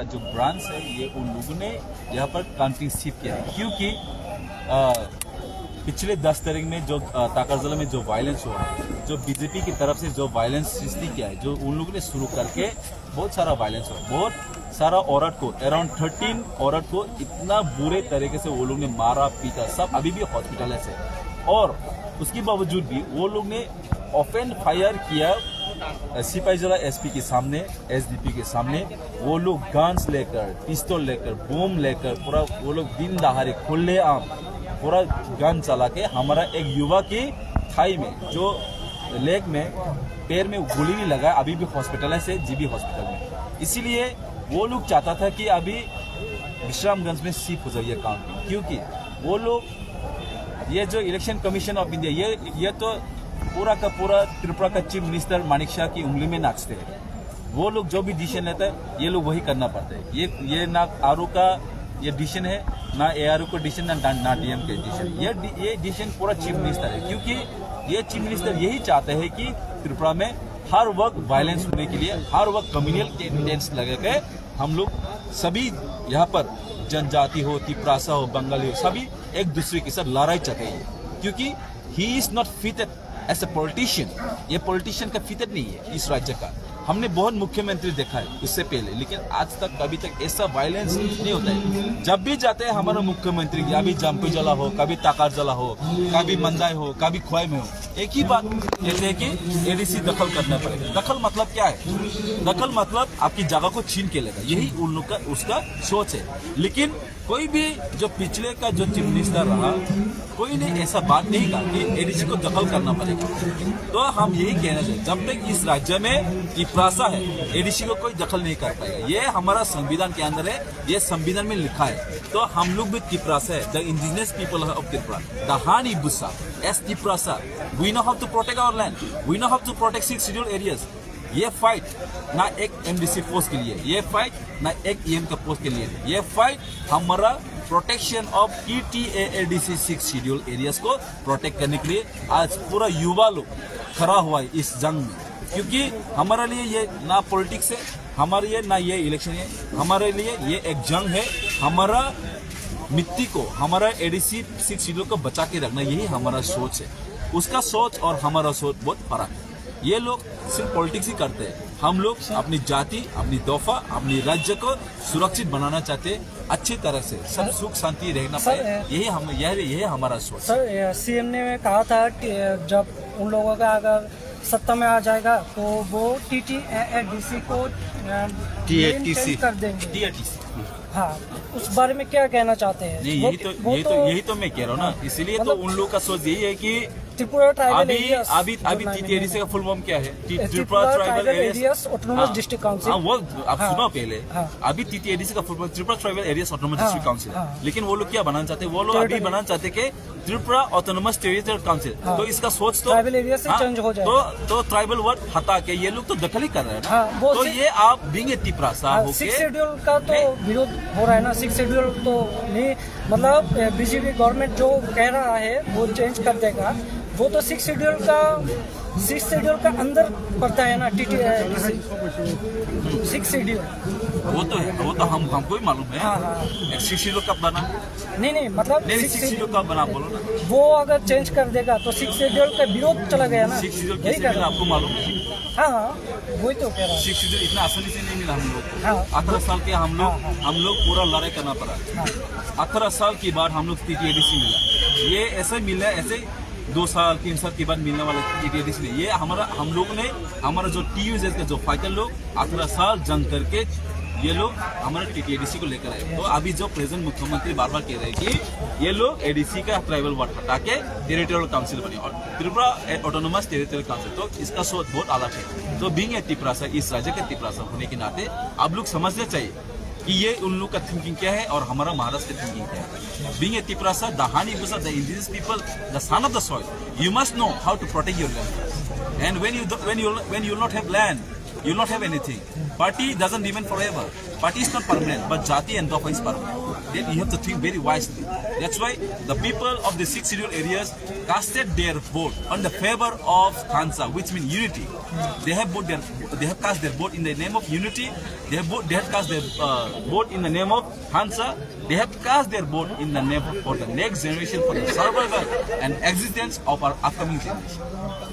जो ब्रांच है ये उन लोगों ने यहाँ पर काउंटिंग शिफ्ट किया है, क्योंकि पिछले 10 तारीख में जो ताकरजला में जो वायलेंस हुआ है, जो बीजेपी की तरफ से जो वायलेंस सृष्टि किया है, जो उन लोगों ने शुरू करके बहुत सारा वायलेंस हुआ, बहुत सारा औरत को अराउंड 13 औरत को इतना बुरे तरीके से वो लोग ने मारा पीटा, सब अभी भी हॉस्पिटल है। और उसके बावजूद भी वो लोग ने ओपन फायर किया सिपाहीजला एसपी के सामने, एसडीपी के सामने। वो लोग गन्स लेकर, पिस्तौल लेकर, बम लेकर पूरा वो लोग दिन दहाड़े खुलेआम पूरा गन चला के हमारा एक युवा की थाई में जो लेग में पैर में गोली भी लगा, अभी भी हॉस्पिटल है जीबी हॉस्पिटल में। इसीलिए वो लोग चाहता था कि अभी विश्रामगंज में शिफ्ट हो जाए काउंटिंग, क्योंकि वो लोग ये जो इलेक्शन कमीशन ऑफ इंडिया ये तो पूरा का पूरा त्रिपुरा का चीफ मिनिस्टर मानिक शाह की उंगली में नाचते हैं। वो लोग जो भी डिसीजन लेता है ये लोग वही करना पड़ता है। ये ना आरओ का ये डिसीजन है, ना एआरओ का डिसीजन, ना डीएम का डिसीजन। ये डिसीजन पूरा चीफ मिनिस्टर है, क्योंकि ये चीफ मिनिस्टर यही चाहते हैं कि त्रिपुरा में हर वक्त वायलेंस होने के लिए, हर वक्त कम्युनल टेंडेंस लगे के हम लोग सभी यहाँ पर जनजाति हो, तिपरासा हो, बंगाली हो, सभी एक दूसरे के साथ लड़ाई चाहते हैं, क्योंकि he is not fitted as a politician. ये पॉलिटिशियन का फिटेड नहीं है इस राज्य का। हमने बहुत मुख्यमंत्री देखा है उससे पहले, लेकिन आज तक कभी तक ऐसा वायलेंस नहीं होता है। जब भी जाते हैं हमारा मुख्यमंत्री, अभी जम्पीजला हो, कभी ताकरजला हो, कभी मंदाई हो, कभी खोई में हो, एक ही बात कहते हैं कि एडीसी दखल करना पड़ेगा। दखल मतलब क्या है? दखल मतलब आपकी जगह को छीन के लेगा, यही उन लोग का उसका सोच है। लेकिन कोई भी जो पिछले का जो चीफ मिनिस्टर रहा, कोई ने ऐसा बात नहीं कहा कि एडीसी को दखल करना पड़ेगा। तो हम यही कहना चाहिए, जब तक इस राज्य में तिपरासा है, एडीसी को कोई दखल नहीं कर पाएगा। ये हमारा संविधान के अंदर है, ये संविधान में लिखा है। तो हम लोग भी तिपरासा है, the indigenous people of Tripura, the हानी बुसा as Tiprasa, we know how to protect our land, we know how to protect 6 schedule areas. ये फाइट ना एक एमडीसी पोस्ट के लिए, ये फाइट ना एक ईएम का पोस्ट के लिए, ये फाइट हमारा protection of TTADC 6 schedule areas को प्रोटेक्ट करने के लिए आज पूरा युवा लोग खड़ा हुआ है इस जंग में। क्योंकि हमारे लिए ये ना पॉलिटिक्स है, हमारे लिए ना ये इलेक्शन है, हमारे लिए ये एक जंग है। हमारा मिट्टी को, हमारा एडीसी 6 शेड्यूल को बचा के रखना, यही हमारा सोच है। उसका सोच और हमारा सोच बहुत फर्क है। ये लोग सिर्फ पॉलिटिक्स ही करते हैं, हम लोग अपनी जाति, अपनी तोहफा, अपनी राज्य को सुरक्षित बनाना चाहते हैं, अच्छी तरह से सब सुख शांति रहना पाए, यही हमारा सोच। सर, सीएम ने कहा था कि जब उन लोगों का अगर सत्ता में आ जाएगा तो वो टीटीएडीसी को टीएटीसी कर देंगे। टीएटीसी, हाँ, उस बारे में क्या कहना चाहते हैं? नहीं, यही तो मैं कह रहा हूँ ना, इसीलिए तो उन लोगों का सोच यही है कि त्रिपुरा ट्राइबल अभी टीटीएडीसी का फुल फॉर्म क्या है? Tripura tribal areas autonomous district council. वो आप सुनो पहले, अभी टीटीएडीसी का full form Tripura tribal areas autonomous district council. लेकिन वो लोग क्या बनाना चाहते हैं? वो लोग अभी बनाना चाहते हैं कि त्रिपुरा ऑटोनोमस टेरिटोरियल काउंसिल। तो इसका सोच तो ट्राइबल एरिया से चेंज हो जाएगा। तो ट्राइबल वर्ड हटा के ये लोग तो दखल ही कर रहे हैं ना। तो ये आप बीइंग ए तिपरासा होके 6 शेड्यूल का तो विरोध हो रहा है ना। 6 शेड्यूल तो नहीं, मतलब बीजेपी गवर्नमेंट जो कह रहा है वो चेंज कर देगा। वो तो 6 शेड्यूल का अंदर पड़ता है ना, टीटीएडीसी 6 शेड्यूल। वो तो है, वो तो हमको ही मालूम है। हाँ। 6 शेड्यूल कब बना? नहीं, मतलब 6 शेड्यूल कब बना बोलो ना। वो अगर चेंज कर देगा तो 6 शेड्यूल का विरोध चला गया ना। 6 शेड्यूल कैसे मिला आपको मालूम है? हाँ, वही तो कह रहा हूँ। 6 शेड्यूल इतना आसानी से नहीं मिला हम लोग को। हाँ। 18 साल के हम लोग पूरा लड़ाई करना पड़ा। 18 साल के बाद हम लोग टीटीएडीसी मिला। ये ऐसे मिला, ऐसे 2 साल 3 साल के बाद मिलने वाला टीटीएडीसी। ये हम लोग ने हमारा जो टीयूजेड का जो फाइटर लोग 18 साल जंग करके ये लोग हमारे टीटीएडीसी को लेकर आए। तो अभी जो प्रेजेंट मुख्यमंत्री बार बार कह रहे हैं कि ये लोग एडीसी का ट्राइबल वार्ड हटा के टेरिटोरियल काउंसिल बने और त्रिपुरा ऑटोनोमस टेरिटोरियल काउंसिल। तो इसका सोच बहुत अलग है। तो बीइंग ए तिपरासा, इस राज्य के तिपरासा होने के नाते आप लोग समझना चाहिए कि ये उन लोग का थिंकिंग क्या है और हमारा महाराष्ट्र का थिंकिंग क्या है। बीइंग ए तिपरासा, द हानी बुसा, the indigenous people, the son of the soil, you must know how to protect your land. And when you not have land, you not have anything. Party doesn't remain forever. Party is not permanent, but jati and dofa is permanent. then you have to think very wisely. That's why the people of the 6 scheduled areas casted their vote on the favor of Khansa, which means unity. They have cast their vote in the name of unity. They have cast their vote in the name of Khansa. They have cast their vote in the name for the next generation, for the survival and existence of our upcoming generation.